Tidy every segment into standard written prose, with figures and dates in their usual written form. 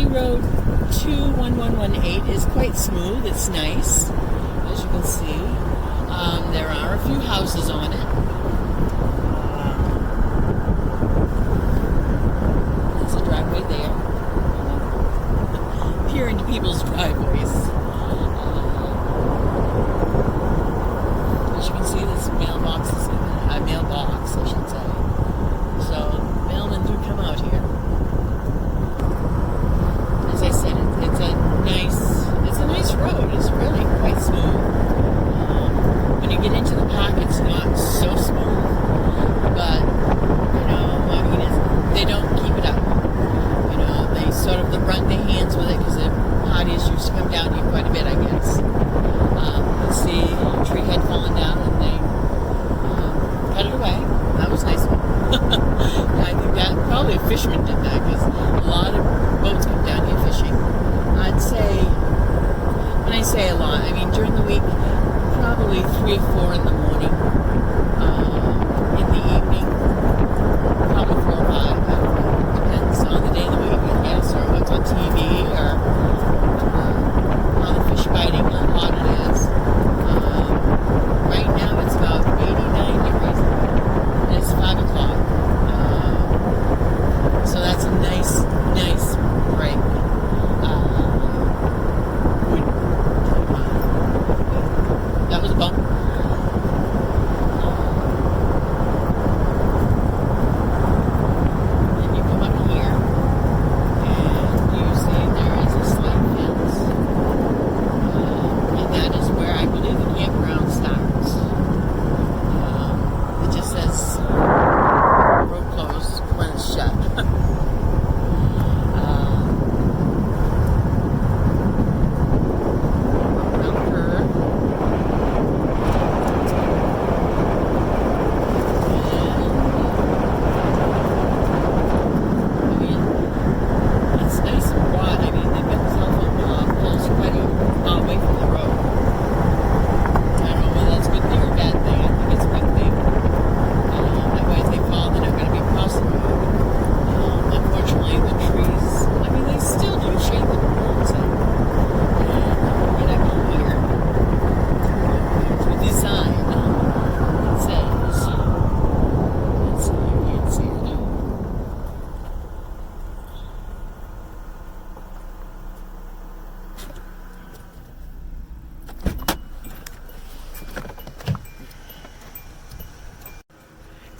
County Road 21118 is quite smooth. It's nice, as you can see. There are a few houses on it. There's a driveway there. Peer into people's driveways. As you can see, this mailbox, I should say. So, mailmen do come out here. As I said, it's a nice road. It's really quite smooth. When you get into the park, it's not so smooth, but they don't keep it up. They sort of run their hands with it because the parties used to come down here quite a bit, I guess. You see, a tree had fallen down and they cut it away. That was nice. I think that probably a fisherman did that because a lot of boats come down here fishing. I'd say, when I say a lot, I mean during the week, probably 3 or 4 in the morning, in the evening, probably 4 or 5. I don't know. Depends on the day of the week, I guess, or what's on TV, or how the fish biting, how hot it is. Right now it's about 89 degrees. And it's 5 o'clock. So that's a nice break. That was a bump. And you come up here, and you see there is a slight fence. And that is where I believe the campground starts. It just says road closed when it's shut.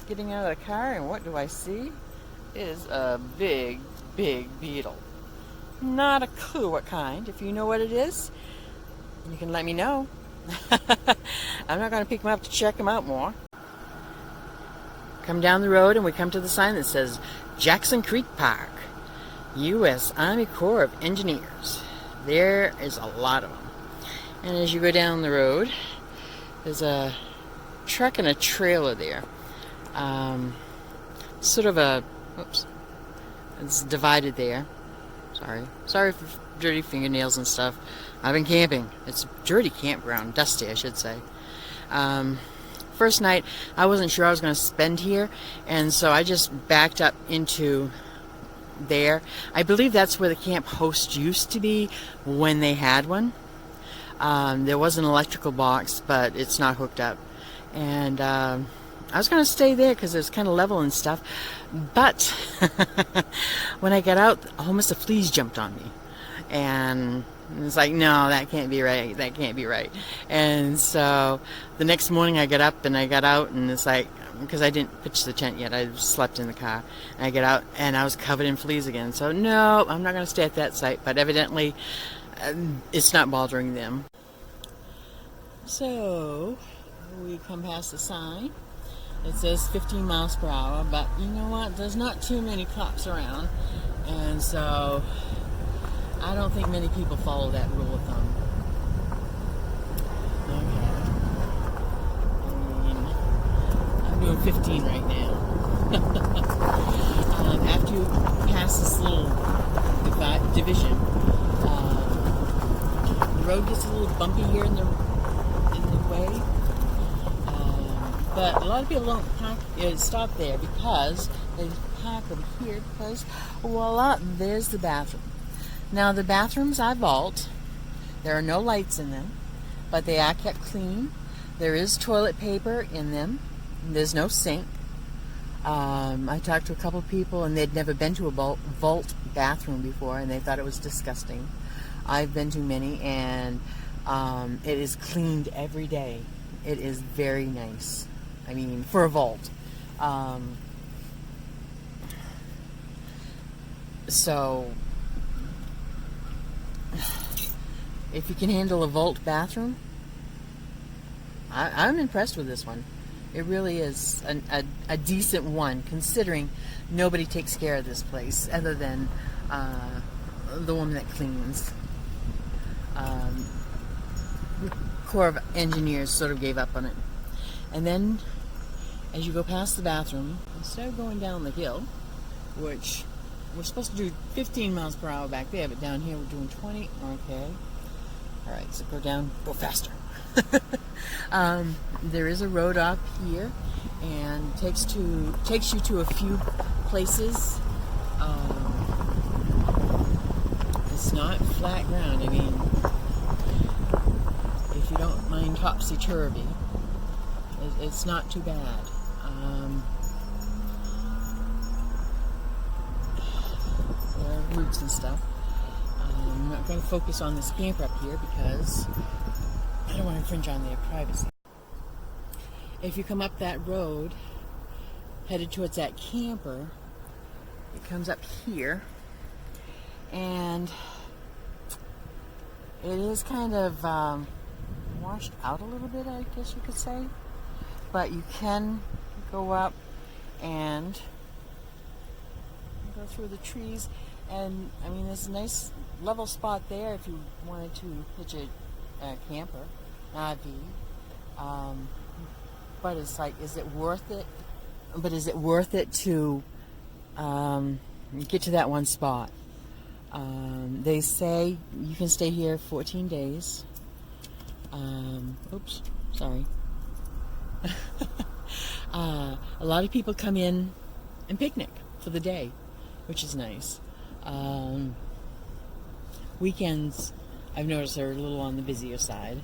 Getting out of the car, and what do I see? It is a big beetle. Not a clue what kind. If you know what it is, you can let me know. I'm not going to pick him up to check him out more. Come down the road and we come to the sign that says Jackson Creek Park, U.S. Army Corps of Engineers. There is a lot of them. And as you go down the road, there's a truck and a trailer there. Sort of a, oops, it's divided there. Sorry for dirty fingernails and stuff. I've been camping. It's a dirty campground, dusty I should say. First night I wasn't sure I was going to spend here, and so I just backed up into there. I believe that's where the camp host used to be when they had one. There was an electrical box, but it's not hooked up, and I was going to stay there because it's kind of level and stuff, but when I got out, a whole mess of fleas jumped on me, and it's like, no, that can't be right, and so the next morning I got up and I got out, and it's like, because I didn't pitch the tent yet, I slept in the car, and I get out and I was covered in fleas again, so no, I'm not going to stay at that site, but evidently it's not bothering them. So we come past the sign. It says 15 miles per hour, but you know what? There's not too many cops around, and so I don't think many people follow that rule of thumb. Okay. I'm doing 15 right now. After you pass this little division, the road gets a little bumpy here in the way. But a lot of people don't stop there because they park over here because, voila, there's the bathroom. Now the bathrooms I vault. There are no lights in them, but they are kept clean. There is toilet paper in them. There's no sink. I talked to a couple people, and they'd never been to a vault bathroom before, and they thought it was disgusting. I've been to many, and it is cleaned every day. It is very nice. I mean, for a vault. So, if you can handle a vault bathroom, I'm impressed with this one. It really is a decent one, considering nobody takes care of this place other than the woman that cleans. The Corps of Engineers sort of gave up on it. And then, as you go past the bathroom, instead of going down the hill, which we're supposed to do 15 miles per hour back there, but down here we're doing 20. Okay. All right, so go faster. There is a road up here, and takes you to a few places. It's not flat ground. I mean, if you don't mind topsy-turvy, it's not too bad. There are roots and stuff. I'm not going to focus on this camper up here because I don't want to infringe on their privacy. If you come up that road, headed towards that camper, it comes up here, and it is kind of washed out a little bit, I guess you could say. But you can go up and go through the trees, and I mean, there's a nice level spot there if you wanted to hitch a camper, an RV. But it's like, is it worth it? But is it worth it to get to that one spot? They say you can stay here 14 days. Oops, sorry. A lot of people come in and picnic for the day, which is nice. Weekends, I've noticed, are a little on the busier side.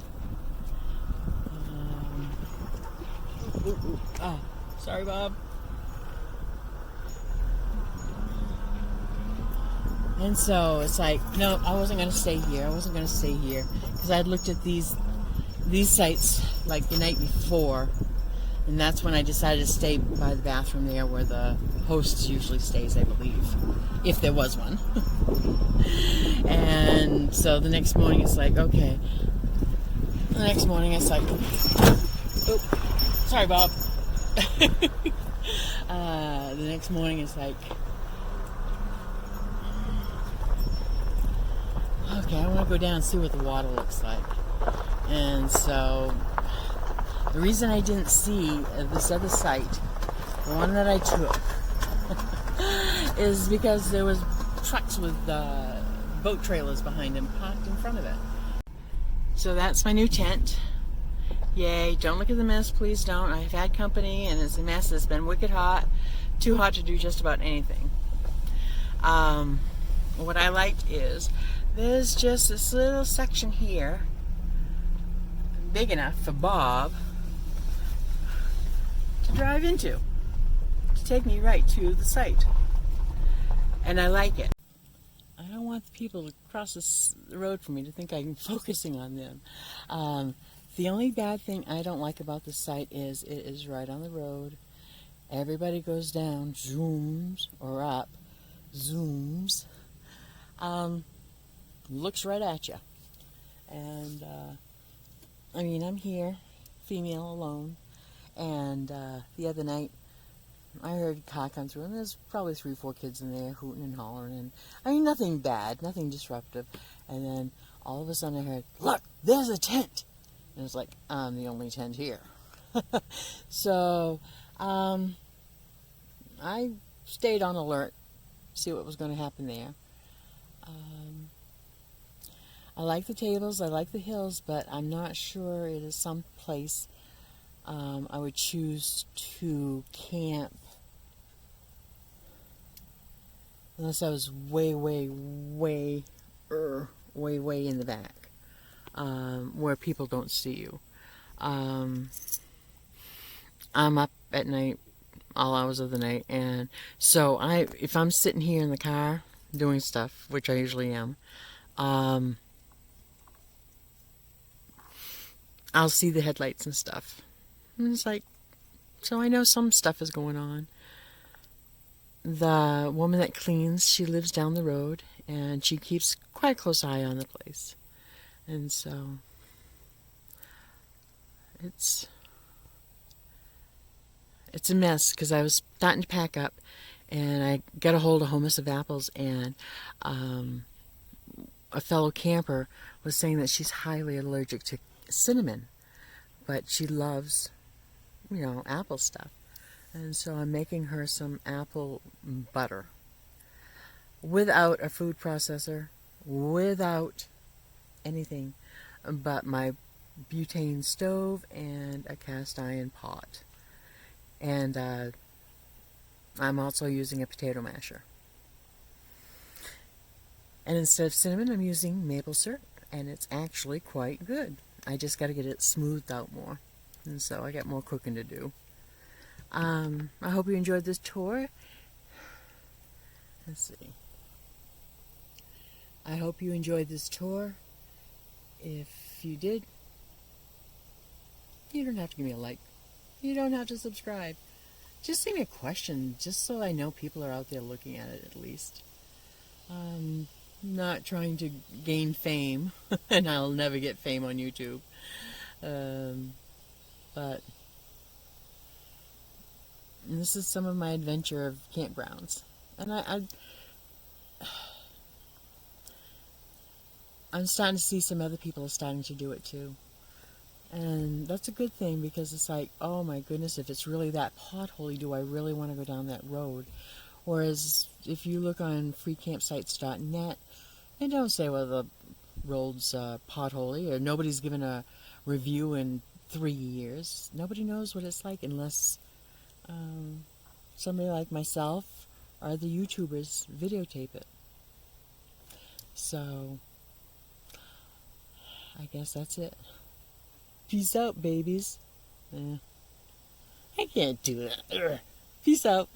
Sorry, Bob. And so it's like, no, I wasn't going to stay here. Because I'd looked at these sites like the night before, and that's when I decided to stay by the bathroom there where the host usually stays, I believe, if there was one. And so the next morning it's like, okay. The next morning it's like, oh, sorry, Bob. The next morning it's like, okay, I want to go down and see what the water looks like. And so the reason I didn't see this other site, the one that I took, is because there was trucks with boat trailers behind them parked in front of it. So that's my new tent. Yay, don't look at the mess, please don't. I've had company, and it's a mess. It's been wicked hot. Too hot to do just about anything. What I liked is there's just this little section here, big enough for Bob to drive into, to take me right to the site. And I like it. I don't want the people to cross the road for me to think I'm focusing on them. The only bad thing I don't like about the site is it is right on the road. Everybody goes down, zooms, or up, zooms, looks right at you. And, I mean, I'm here, female, alone, and the other night I heard a car come through, and there's probably 3 or 4 kids in there hooting and hollering, and I mean, nothing bad, nothing disruptive. And then all of a sudden I heard, look, there's a tent. And it's like, I'm the only tent here. So, I stayed on alert, see what was going to happen there. I like the tables, I like the hills, but I'm not sure it is some place I would choose to camp unless I was way, way, way way in the back, where people don't see you. Um, I'm up at night, all hours of the night, and so if I'm sitting here in the car doing stuff, which I usually am, um, I'll see the headlights and stuff. And it's like, so I know some stuff is going on. The woman that cleans, she lives down the road, and she keeps quite a close eye on the place. And so it's a mess because I was starting to pack up, and I got a hold of Homeless of Apples, and a fellow camper was saying that she's highly allergic to cinnamon, but she loves, apple stuff. And so I'm making her some apple butter without a food processor, without anything but my butane stove and a cast iron pot. And I'm also using a potato masher. And instead of cinnamon, I'm using maple syrup, and it's actually quite good. I just got to get it smoothed out more, and so I got more cooking to do. I hope you enjoyed this tour. Let's see. I hope you enjoyed this tour. If you did, you don't have to give me a like. You don't have to subscribe. Just leave me a question, just so I know people are out there looking at it at least. Not trying to gain fame, and I'll never get fame on YouTube. But this is some of my adventure of campgrounds. And I'm starting to see some other people are starting to do it too. And that's a good thing, because it's like, oh my goodness, if it's really that potholy, do I really want to go down that road? Whereas if you look on freecampsites.net, they don't say, well, the road's potholy, or nobody's given a review in 3 years. Nobody knows what it's like unless somebody like myself or the YouTubers videotape it. So I guess that's it. Peace out, babies. I can't do that. Peace out.